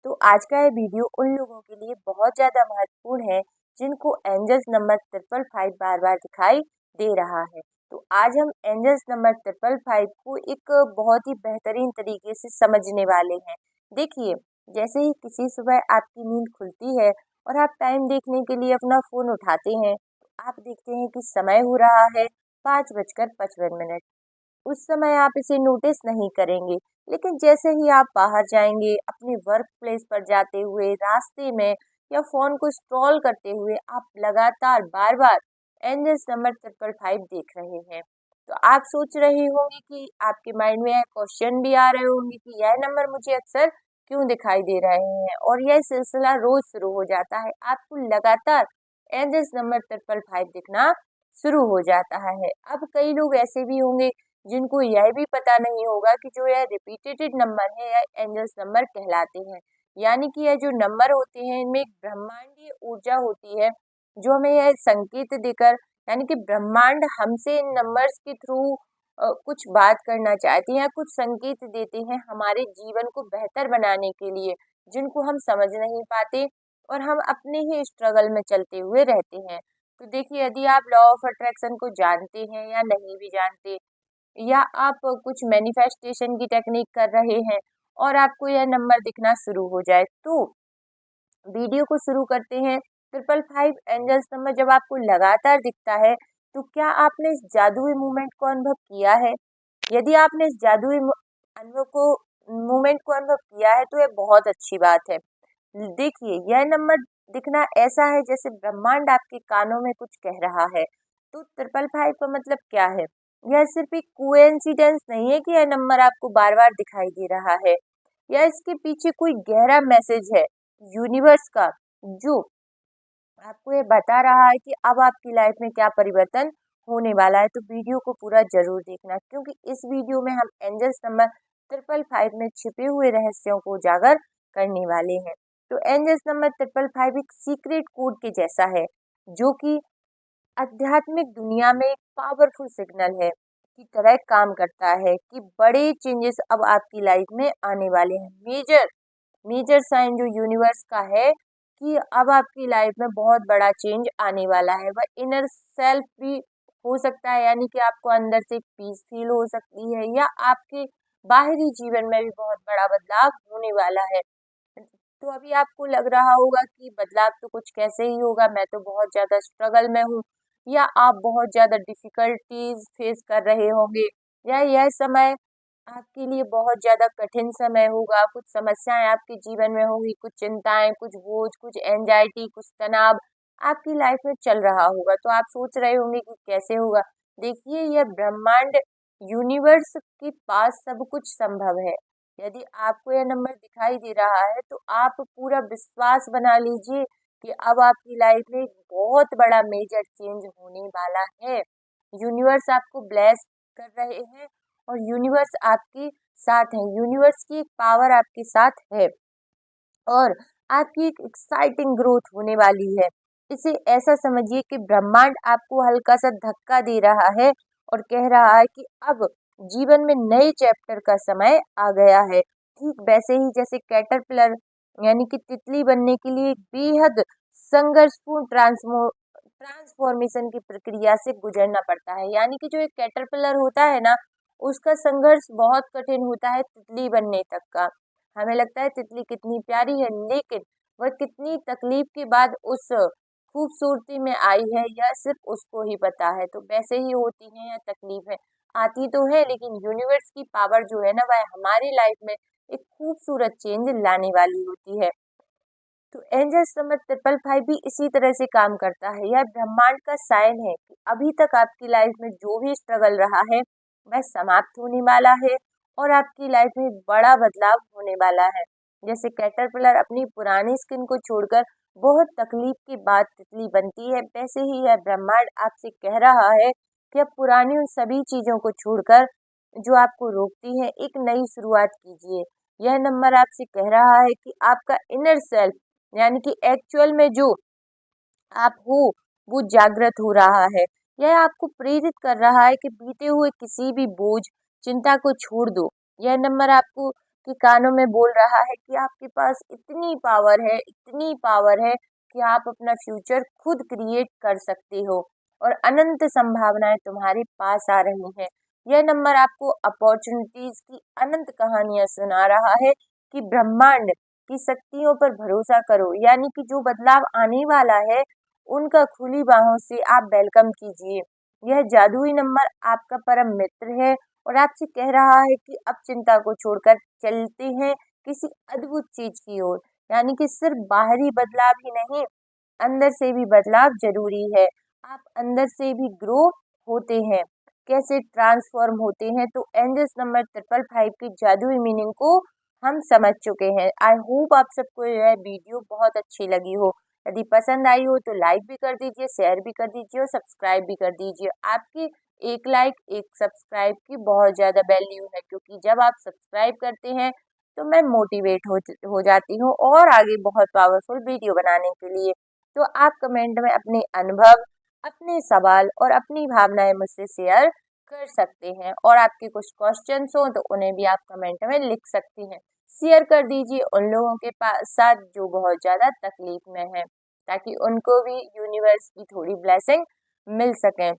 तो आज का ये वीडियो उन लोगों के लिए बहुत ज़्यादा महत्वपूर्ण है जिनको एंजल्स नंबर 555 बार-बार दिखाई दे रहा है। तो आज हम एंजल्स नंबर 555 को एक बहुत ही बेहतरीन तरीके से समझने वाले हैं। देखिए, जैसे ही किसी सुबह आपकी नींद खुलती है और आप टाइम देखने के लिए अपना फ़ोन उठाते हैं, तो आप देखते हैं कि समय हो रहा है 5:55। उस समय आप इसे नोटिस नहीं करेंगे, लेकिन जैसे ही आप बाहर जाएंगे, अपने वर्क प्लेस पर जाते हुए, रास्ते में या फोन को स्क्रॉल करते हुए आप लगातार बार बार एंजल्स नंबर 555 देख रहे हैं। तो आप सोच रहे होंगे कि आपके माइंड में क्वेश्चन भी आ रहे होंगे कि यह नंबर मुझे अक्सर क्यों दिखाई दे रहे हैं, और यह सिलसिला रोज शुरू हो जाता है। आपको लगातार एंजल्स नंबर 555 दिखना शुरू हो जाता है। अब कई लोग ऐसे भी होंगे जिनको यह भी पता नहीं होगा कि जो यह रिपीटेड नंबर है यह एंजल्स नंबर कहलाते हैं। यानी कि यह जो नंबर होते हैं इनमें एक ब्रह्मांडीय ऊर्जा होती है जो हमें यह संकेत देकर, यानी कि ब्रह्मांड हमसे इन नंबर्स के थ्रू कुछ बात करना चाहते हैं या कुछ संकेत देते हैं हमारे जीवन को बेहतर बनाने के लिए, जिनको हम समझ नहीं पाते और हम अपने ही स्ट्रगल में चलते हुए रहते हैं। तो देखिए, यदि आप लॉ ऑफ अट्रैक्शन को जानते हैं या नहीं भी जानते, या आप कुछ मैनिफेस्टेशन की टेक्निक कर रहे हैं और आपको यह नंबर दिखना शुरू हो जाए, तो वीडियो को शुरू करते हैं। 555 एंजल्स नंबर जब आपको लगातार दिखता है, तो क्या आपने इस जादुई मूवमेंट को अनुभव किया है? यदि आपने इस जादुई अनुभव को मूवमेंट को अनुभव किया है तो यह बहुत अच्छी बात है। देखिए, यह नंबर दिखना ऐसा है जैसे ब्रह्मांड आपके कानों में कुछ कह रहा है। तो 555 का मतलब क्या है? यह सिर्फ एक कोइंसिडेंस नहीं है कि यह नंबर आपको बार बार दिखाई दे रहा है, या इसके पीछे कोई गहरा मैसेज है यूनिवर्स का, जो आपको ये बता रहा है कि अब आपकी लाइफ में क्या परिवर्तन होने वाला है। तो वीडियो को पूरा जरूर देखना, क्योंकि इस वीडियो में हम एंजल्स नंबर 555 में छिपे हुए रहस्यों को उजागर करने वाले हैं। तो एंजल्स नंबर 555 एक सीक्रेट कोड के जैसा है, जो कि आध्यात्मिक दुनिया में एक पावरफुल सिग्नल है की तरह काम करता है कि बड़े चेंजेस अब आपकी लाइफ में आने वाले हैं। मेजर मेजर साइन जो यूनिवर्स का है कि अब आपकी लाइफ में बहुत बड़ा चेंज आने वाला है। वह इनर सेल्फ भी हो सकता है, यानी कि आपको अंदर से एक पीस फील हो सकती है, या आपके बाहरी जीवन में भी बहुत बड़ा बदलाव होने वाला है। तो अभी आपको लग रहा होगा कि बदलाव तो कुछ कैसे ही होगा, मैं तो बहुत ज़्यादा स्ट्रगल में हूँ, या आप बहुत ज़्यादा डिफ़िकल्टीज़ फेस कर रहे होंगे, या यह समय आपके लिए बहुत ज़्यादा कठिन समय होगा, कुछ समस्याएँ आपके जीवन में होंगी, कुछ चिंताएँ, कुछ बोझ, कुछ एंग्ज़ायटी, कुछ तनाव आपकी लाइफ़ में चल रहा होगा। तो आप सोच रहे होंगे कि कैसे होगा? देखिए, यह ब्रह्मांड, यूनिवर्स के पास सब कुछ संभव है। यदि आपको यह नंबर दिखाई दे रहा है तो आप पूरा विश्वास बना लीजिए कि अब आपकी लाइफ में एक बहुत बड़ा मेजर चेंज होने वाला है। यूनिवर्स आपको ब्लेस कर रहे हैं और यूनिवर्स आपके साथ है। यूनिवर्स की एक पावर आपके साथ है और आपकी एक एक्साइटिंग ग्रोथ होने वाली है। इसे ऐसा समझिए कि ब्रह्मांड आपको हल्का सा धक्का दे रहा है और कह रहा है कि अब जीवन में नए चैप्टर का समय आ गया है। ठीक वैसे ही जैसे कैटरपिलर, यानी कि तितली बनने के लिए एक बेहद संघर्षपूर्ण ट्रांसफॉर्मेशन की प्रक्रिया से गुजरना पड़ता है। यानी कि जो एक कैटरपिलर होता है ना, उसका संघर्ष बहुत कठिन होता है तितली बनने तक का। हमें लगता है तितली कितनी प्यारी है, लेकिन वह कितनी तकलीफ के बाद उस खूबसूरती में आई है यह सिर्फ उसको ही पता है। तो वैसे ही होती हैं यह तकलीफें, आती तो है, लेकिन यूनिवर्स की पावर जो है ना वह हमारी लाइफ में एक खूबसूरत चेंज लाने वाली होती है। तो एंजल्स नंबर 555 भी इसी तरह से काम करता है। यह ब्रह्मांड का साइन है कि अभी तक आपकी लाइफ में जो भी स्ट्रगल रहा है वह समाप्त होने वाला है और आपकी लाइफ में एक बड़ा बदलाव होने वाला है। जैसे कैटरपिलर अपनी पुरानी स्किन को छोड़कर बहुत तकलीफ के बाद तितली बनती है, वैसे ही यह ब्रह्मांड आपसे कह रहा है कि अब पुरानी उन सभी चीजों को छोड़कर जो आपको रोकती है एक नई शुरुआत कीजिए। यह नंबर आपसे कह रहा है कि आपका इनर सेल्फ, यानी कि एक्चुअल में जो आप हो वो जागृत हो रहा है। यह आपको प्रेरित कर रहा है कि बीते हुए किसी भी बोझ, चिंता को छोड़ दो। यह नंबर आपको कि कानों में बोल रहा है कि आपके पास इतनी पावर है कि आप अपना फ्यूचर खुद क्रिएट कर सकते हो और अनंत संभावनाएं तुम्हारे पास आ रही हैं। यह नंबर आपको अपॉर्चुनिटीज की अनंत कहानियां सुना रहा है कि ब्रह्मांड की शक्तियों पर भरोसा करो, यानी कि जो बदलाव आने वाला है उनका खुली बाहों से आप वेलकम कीजिए। यह जादुई नंबर आपका परम मित्र है और आपसे कह रहा है कि अब चिंता को छोड़कर चलते हैं किसी अद्भुत चीज की ओर, यानी कि सिर्फ बाहरी बदलाव ही नहीं, अंदर से भी बदलाव जरूरी है। आप अंदर से भी ग्रो होते हैं, कैसे ट्रांसफॉर्म होते हैं। तो एंजल्स नंबर 555 की जादुई मीनिंग को हम समझ चुके हैं। आई होप आप सबको यह वीडियो बहुत अच्छी लगी हो। यदि पसंद आई हो तो लाइक भी कर दीजिए, शेयर भी कर दीजिए और सब्सक्राइब भी कर दीजिए। आपकी एक लाइक एक सब्सक्राइब की बहुत ज़्यादा वैल्यू है, क्योंकि जब आप सब्सक्राइब करते हैं तो मैं मोटिवेट हो जाती हूँ और आगे बहुत पावरफुल वीडियो बनाने के लिए। तो आप कमेंट में अपने अनुभव, अपने सवाल और अपनी भावनाएं मुझसे शेयर कर सकते हैं और आपके कुछ क्वेश्चंस हो तो उन्हें भी आप कमेंट में लिख सकती हैं। शेयर कर दीजिए उन लोगों के पास साथ जो बहुत ज़्यादा तकलीफ में है, ताकि उनको भी यूनिवर्स की थोड़ी ब्लेसिंग मिल सके।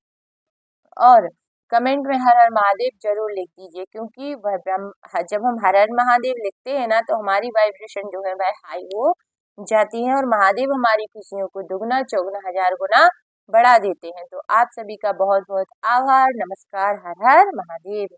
और कमेंट में हर हर महादेव जरूर लिख दीजिए, क्योंकि जब हम हर हर महादेव लिखते हैं ना तो हमारी वाइब्रेशन जो है वह हाई हो जाती है और महादेव हमारी खुशियों को दुगना चौगुना हजार गुना बढ़ा देते हैं। तो आप सभी का बहुत बहुत आभार, नमस्कार, हर हर महादेव।